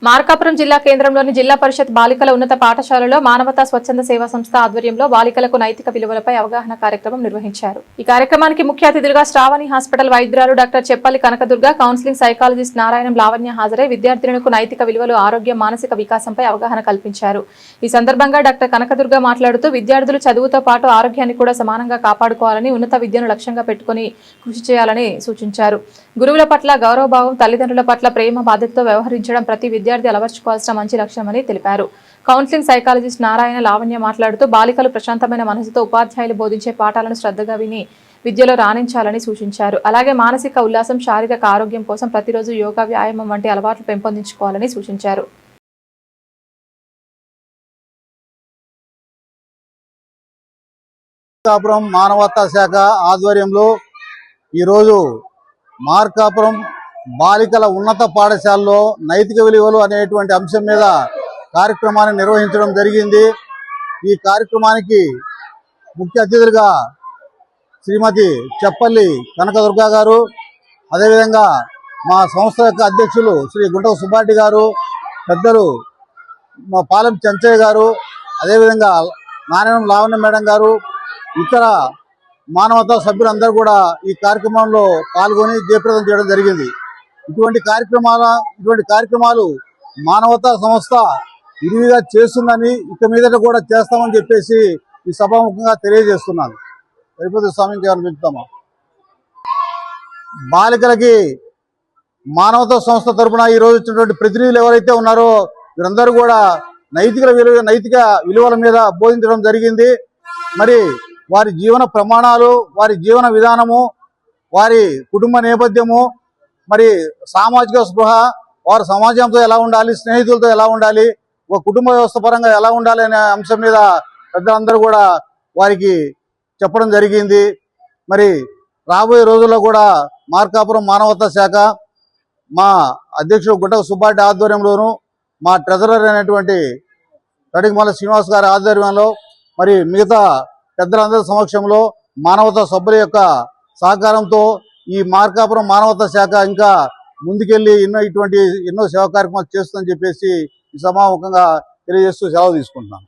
మార్కాపురం జిల్లా కేంద్రంలోని జిల్లా పరిషత్ బాలికల ఉన్నత పాఠశాలలో మానవతా స్వచ్ఛంద సేవా సంస్థ ఆధ్వర్యంలో బాలికలకు నైతిక విలువలపై అవగాహన కార్యక్రమం నిర్వహించారు। ఈ కార్యక్రమానికి ముఖ్య అతిథులుగా శ్రావణి హాస్పిటల్ వైద్యురాలు doctor Cheppalli Kanakadurga, counselling psychologist Narayanam Lavanya హాజరై విద్యార్థినులకు నైతిక విలువలు, ఆరోగ్యం, మానసిక వికాసంపై అవగాహన కల్పించారు। ఈ సందర్భంగా డాక్టర్ కనకదుర్గ మాట్లాడుతూ విద్యార్థులు చదువుతో పాటు ఆరోగ్యాన్ని కూడా సమానంగా కాపాడుకోవాలని, ఉన్నత విద్యను లక్ష్యంగా పెట్టుకుని కృషి చేయాలని సూచించారు। గురువుల పట్ల గౌరవభావం, తల్లిదండ్రుల పట్ల ప్రేమ, బాధ్యతతో వ్యవహరించడం ప్రతి విద్యార్థి అలవర్చుకోవాల్సిన మంచి లక్ష్యమని తెలిపారు। కౌన్సిలింగ్ సైకాలజిస్ట్ నారాయణ లావణ్య మాట్లాడుతూ బాలికలు ప్రశాంతమైన మనసుతో ఉపాధ్యాయులు బోధించే పాఠాలను శ్రద్ధగా విని విద్యలో రాణించాలని సూచించారు। అలాగే మానసిక ఉల్లాసం, శారీరక ఆరోగ్యం కోసం ప్రతిరోజు యోగా, వ్యాయామం వంటి అలవాట్లు పెంపొందించుకోవాలని సూచించారు। మార్కాపురం మానవతా శాఖ ఆధ్వర్యంలో ఈరోజు మార్కాపురం బాలికల ఉన్నత పాఠశాలలో నైతిక విలువలు అనేటువంటి అంశం మీద కార్యక్రమాన్ని నిర్వహించడం జరిగింది। ఈ కార్యక్రమానికి ముఖ్య అతిథులుగా శ్రీమతి చెప్పల్లి కనకదుర్గ గారు, అదేవిధంగా మా సంస్థ యొక్క అధ్యక్షులు శ్రీ గుంటవ సుబ్బారెడ్డి గారు, పెద్దలు మా పాలెం చెంచయ్య గారు, అదేవిధంగా నారాయణ లావణ్య మేడం గారు, ఇతర మానవతా సభ్యులందరూ కూడా ఈ కార్యక్రమంలో పాల్గొని జయప్రదం చేయడం జరిగింది। ఇటువంటి కార్యక్రమాలు మానవతా సంస్థ విరివిగా చేస్తుందని, ఇక మీదట కూడా చేస్తామని చెప్పేసి ఈ సభాముఖంగా తెలియజేస్తున్నాను। తిరుపతి స్వామికి అనిపిస్తామా బాలికలకి మానవతా సంస్థ తరఫున ఈరోజు వచ్చినటువంటి ప్రతినిధులు ఎవరైతే ఉన్నారో వీరందరూ కూడా నైతిక విలువల మీద బోధించడం జరిగింది। మరి వారి జీవన ప్రమాణాలు, వారి జీవన విధానము, వారి కుటుంబ నేపథ్యము, మరి సామాజిక స్పృహ, వారు సమాజంతో ఎలా ఉండాలి, స్నేహితులతో ఎలా ఉండాలి, ఒక కుటుంబ వ్యవస్థ పరంగా ఎలా ఉండాలి అనే అంశం మీద పెద్దలందరూ కూడా వారికి చెప్పడం జరిగింది। మరి రాబోయే రోజుల్లో కూడా మార్కాపురం మానవతా శాఖ మా అధ్యక్షుడు గుంటవ సుబ్బారెడ్డి ఆధ్వర్యంలోను, మా ట్రెజరర్ అయినటువంటి తడికమల శ్రీనివాస్ గారి ఆధ్వర్యంలో, మరి మిగతా పెద్దలందరి సమక్షంలో మానవతా సభ్యుల యొక్క సహకారంతో ఈ మార్కాపురం మానవతా శాఖ ఇంకా ముందుకెళ్లి ఎన్నో సేవా కార్యక్రమాలు చేస్తుందని చెప్పేసి ఈ సభాముఖంగా తెలియజేస్తూ సెలవు తీసుకుంటున్నాను।